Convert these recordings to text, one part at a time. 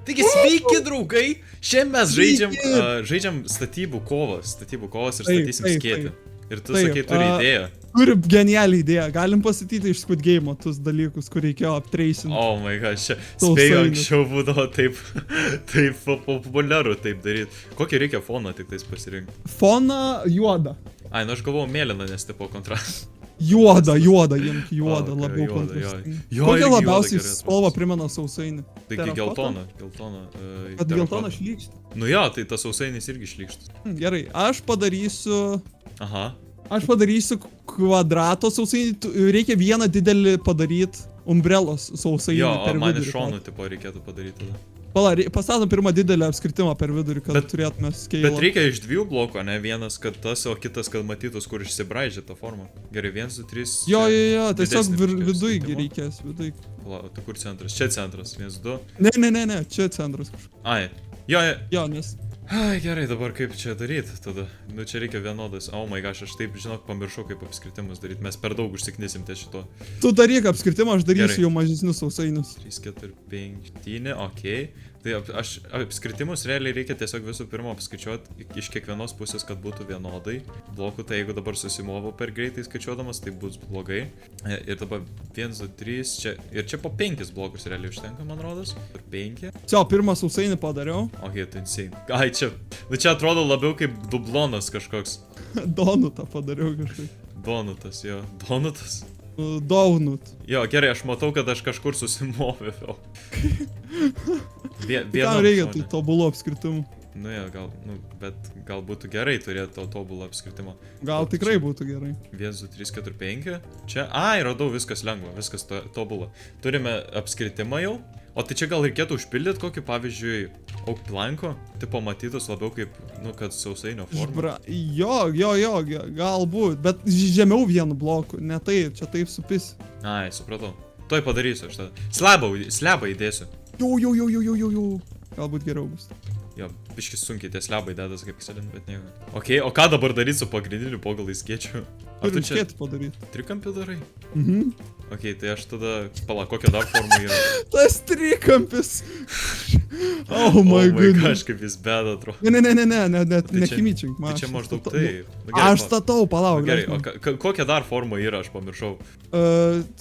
Taigi sveiki, draugai! Šiandien mes žaidžiam statybų kovas ir statysim skėtį. Ir tu sakei, turi idėją. Turi genialią idėją. Galim pasakyti iš Squid Game'o tus dalykus, kur reikėjo aptreisinti. Oh my god, čia spėjau anksčiau būdavo taip populiaru taip daryti. Kokį reikia foną tik tais pasirinkti? Foną juodą. Ai, nu aš galvojau mėlyną, nes tipo kontrastas. Juoda, labiau kontrastinį. Kokia labiausiai spalva primena sausainį? Taigi geltona. Kad geltona šlykšti. Nu jo, tai tas sausainis irgi šlykštas. Gerai, aš padarysiu kvadrato sausainį. Reikia vieną didelį padaryti umbrelos sausainį per vidurį. Jo, man iš šonų tipo reikėtų padaryti tada. Pastatom pirmą didelį apskritimą per vidurį, kad turėtume skeilą. Bet reikia iš dviejų blokų, ne vienas, kad tas, o kitas, kad matytus, kur išsibraižė tą formą. Gerai, 1, 2, 3. Jo, tiesiog viduj reikės, viduj. Tai kur centras? Čia centras, 1, 2. Ne, čia centras kažkas. Ai, jo. Jo, nes... Ai, gerai, dabar kaip čia daryti tada? Nu, čia reikia vienodas. Oh my gosh, aš taip, žinok, pamiršau, kaip apskritimus daryti. Mes per daug užsiknisim ties šito. Tu daryk apskritimą, aš darysiu jau mažesnius sausainius. 3, 4, 5, 7, okei. Tai apskritimus realiai reikia tiesiog visų pirma apskaičiuoti iš kiekvienos pusės, kad būtų vienodai. Blokų, tai jeigu dabar susimovu per greitai skaičiuodamas, tai bus blogai. Ir dabar 1, 2, 3, čia. Ir čia po 5 blokus realiai užtenka, man rodos. Ir 5. Pirmą sausainį padariau. Okei, tai insane. Ai, čia. Nu čia atrodo labiau kaip dublonas kažkoks. Donutą padariau kažkaip. Donutas, jo. Donutas. Donut. Jo, gerai, aš matau, kad aš kažkur susimoviau. Tam reikia tai tobulų apskritimų. Nu jo, bet gal būtų gerai turėti to tobulą apskritimą. Gal tikrai būtų gerai. 1, 2, 3, 4, 5. Čia, radau, viskas lengva, viskas tobula. Turime apskritimą jau. O tai čia gal reikėtų užpildyti kokį, pavyzdžiui, aukplanko, tipo matytus labiau kaip, kad sausainio forma. Jo, galbūt, bet žemiau vienu bloku, ne tai, čia taip supis. Ai, supratau. Tuoj padarysiu aš tada. Slebą įdėsiu. Jo. Galbūt geriau bus. Jo, biškis sunkiai tie slebai dedas kaip ekselin, bet nieko. Okei, o ką dabar daryti su pagrindiniu pogalais skėčiu? Ar tu čia padaryti? Trikampį darai? Mhm. Okei, tai aš tada... Pala, kokia dar forma yra? Tas trikampis! Oh my god. Kažkaip jis beda atrodo. Nechimyčink. Tai čia maždaug taip. Aš statau, palauk. Gerai, o kokia dar forma yra, aš pamiršau?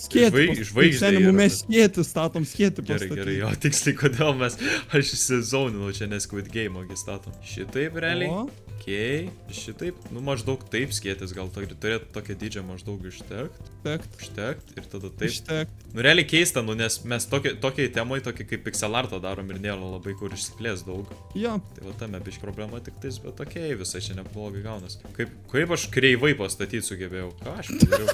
Skėtį. Žvaigždė yra. Mes skėtį statom, skėtį pastatyti. Gerai, jo, tiksliai, kodėl aš įsizauninau čia, nes Squid Game'o statom. Šitaip realiai. Okei, šitaip, maždaug taip skėtis, gal turėtų tokią dydžią maždaug užtekt ir tada taip. Realiai keista, nes mes tokiai temai, tokį kaip pixelartą darom ir nėra labai kur išsiplės daug. Jo. Tai va tame biški problema tik tais, bet okei, visai čia neblogai gaunas. Kaip aš kreivai pastatyti sugebėjau? Ką aš padariau?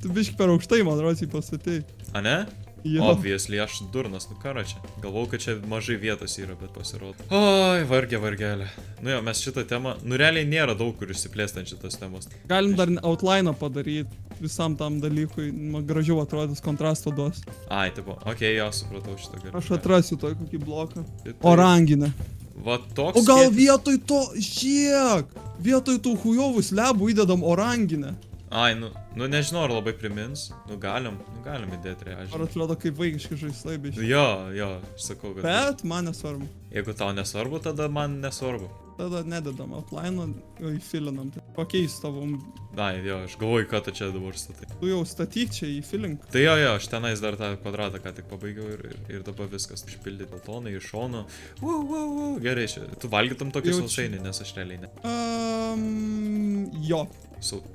Tu biški per aukštai, man rodos, pastatei. A ne? Jo. Obviously, aš durnas, ką čia? Galvau, kad čia mažai vietos yra, bet pasirodo. Oi, vargelė. Nu jo, mes šitą temą, realiai nėra daug kur išsiplėstant šitas temos. Galim dar outline'ą padaryti visam tam dalykui, gražiau atrodys, kontrasto duos. Ai, tipo, okei, jo, supratau šitą gerai. Aš atrasiu tokį kokį bloką. Oranginę. Va toks. O gal vietoj to, vietoj tų hujovų slebų įdedam oranginę. Ai, nežinau, ar labai primins. Galim įdėti realiai. Ar atrodo kaip vaikiški žaislai, biškai. Jo, aš sakau, kad... Bet man nesvarbu. Jeigu tau nesvarbu, tada man nesvarbu. Tada nededam outline'ą, įfilinam. Pakeis tavo... Ai, jo, aš galvoju, ką tu čia dabar statai. Tu jau statyk čia, įfilink. Tai jo, aš tenais dar tą kvadratą ką tik pabaigiau ir dabar viskas. Išpildyti baltonai iš šono. Gerai, tu valgytum tokį sausainį, nes aš realiai ne. Jo.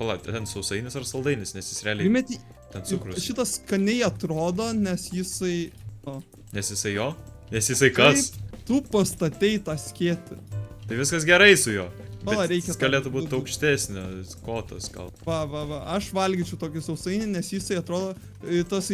Pala, ten sausainis ar saldainis, nes jis realiai ten cukrus. Šitas skaniai atrodo, nes jisai... Nes jisai jo? Nes jisai kas? Taip, tu pastatei tą skėtį. Tai viskas gerai su juo. Bet jis galėtų būti aukštesnio, kotas gal. Aš valgyčiau tokį sausainį, nes jisai atrodo, tas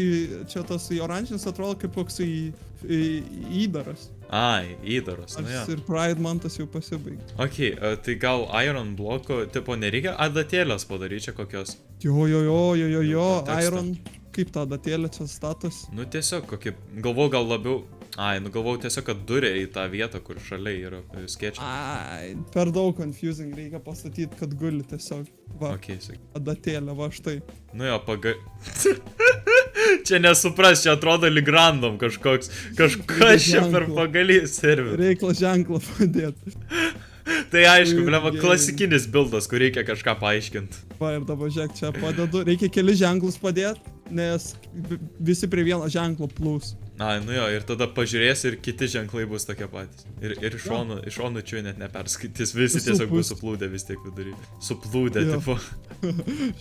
oranžinis atrodo kaip koks įdaras. Ai, įdaras, nu jo. Ir Pride Monthas jau pasibaigė. Okei, tai gal Iron bloko, tipo, nereikia adatėlės padaryti čia kokios? Jo, Iron, kaip ta adatėlė čia statas? Tiesiog kokį, galvau gal labiau... galvau tiesiog, kad durė į tą vietą, kur šalia yra skėčiai. Ai, per daug confusing, reikia pastatyti, kad guli tiesiog. Va, sakyk. adatėlė, va štai. Nu jo, Čia nesupras, čia atrodo lyg random kažkoks. Kažkas čia per pagalį serverį. Reikia ženklą padėti. Tai aišku, blema, klasikinis buildas, kur reikia kažką paaiškinti. Va ir dabar žiūrėk, čia padedu. Reikia keli ženklus padėti, nes visi prie vieno ženklo plus. Na, nu jo, ir tada pažiūrės ir kiti ženklai bus tokie patys. Ir iš šonų čia net neperskaitys, visi tiesiog bus suplūdę vis tiek vidury. Suplūdę, tipo.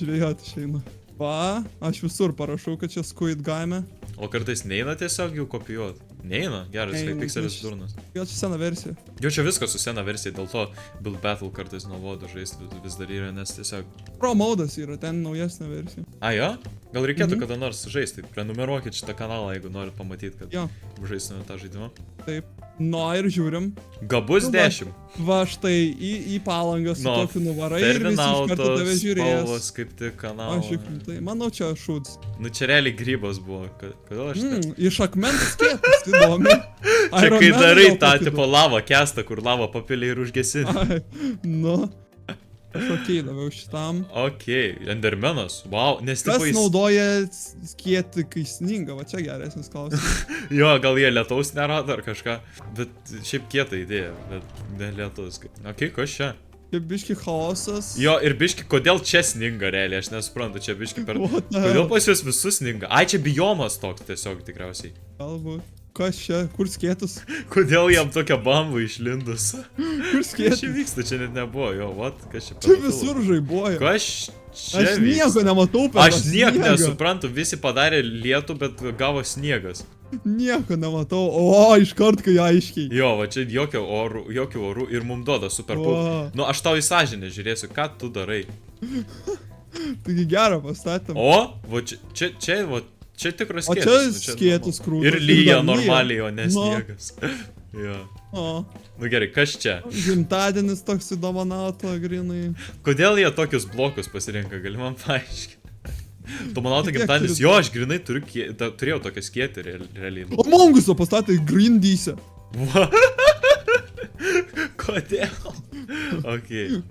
Žiūrėjot, išeina. Va, aš visur parašau, kad čia Squid Game. O kartais neina tiesiog jų kopijuot. Neina, geras, kaip pikselis durnas. Gal čia sena versija. Jo, čia viskas su sena versija, dėl to Build Battle kartais nuobodu žaisti vis dar yra, nes tiesiog... Pro modas yra, ten naujesnė versija. A, jo? Gal reikėtų kada nors žaisti, prenumeruokit šitą kanalą, jeigu norit pamatyti, kad žaisime tą žaidimą. Taip. Nu ir žiūrim. Gabus 10. Va štai į palangą su tokiu nuvarai ir visi iš karto tave žiūrės. Spalvos kaip tik kanalą. Aš tai manau čia šūds. Nu čia realiai grybas buvo. Kodėl aš tai? Iš akmens skėtas, įdomi. Čia kai darai tą tipo lavą kestą, kur lavą papilė ir užgesini. Nu. Aš okei daviau šitam. Okei, Endermenas, wow, nes tipo Kas naudoja skėti, kai sninga, va čia geresnis klausimas. Jo, gal jie lietaus nerado ar kažką, bet šiaip kieta idėja, bet ne lietaus. Okei, kas čia? Čia biški chaosas. Jo, ir biški, kodėl čia sninga realiai, aš nesuprantu, čia biški per... Kodėl pas jūs visus sninga? Ai, čia biomas toks tiesiog tikriausiai. Galbūt. Kas čia? Kur skėtus? Kodėl jam tokia bamba išlindus? Kur skėtus? Kas čia vyksta? Čia net nebuvo, jo, what? Kas čia? Čia visur žaibuoja. Kas čia Aš nieko nematau per Aš nieko nesuprantu, visi padarė lietų, bet gavo sniegas. Nieko nematau, iškart kai aiškiai. Jo, va čia jokių orų ir mum duoda super pup. Nu, aš tau į sąžinę žiūrėsiu, ką tu darai. Taigi gerą pastatėm. O, va čia, va. Čia tikras skėtis. O čia skėtis krūtas. Ir lyja normaliai, o ne sniegas. Jo. Nu gerai, kas čia? Gimtadienis toks įdomanato, grinai. Kodėl jie tokius blokus pasirinka, gali man paaiškinti? Domanato gimtadienis, jo, aš grinai turėjau tokią skėtį realiai. O Mongusą pastatė grindyse. Kodėl? Okei.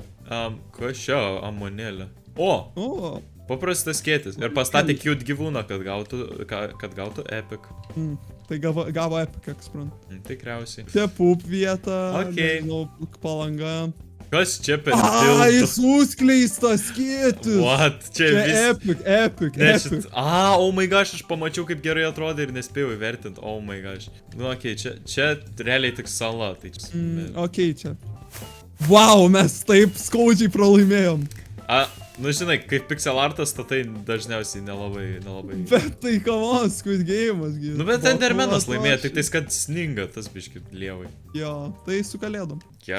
Kas čia, amonėlė? O! Paprastas skėtis. Ir pastatė cute gyvūną, kad gautų epic. Tai gavo epic, kiek suprantu. Tikriausiai. Čia pup vieta, nežinau, palanga. Kas čia per tiltą? Jis užkleistas skėtis. What? Čia epic. Oh my gosh, aš pamačiau, kaip gerai atrodė ir nespėjau įvertinti. Oh my gosh. Nu, okei, čia realiai tik sala. Okei, čia. Wow, mes taip skaudžiai pralaimėjom. Nu žinai, kaip pixel artas, tai dažniausiai nelabai. Bet tai come on, Squid Game'as gyvena. Nu bet Endermenas laimėjo, tik tais kad sninga tas biški lievai. Jo, tai su kalėdom.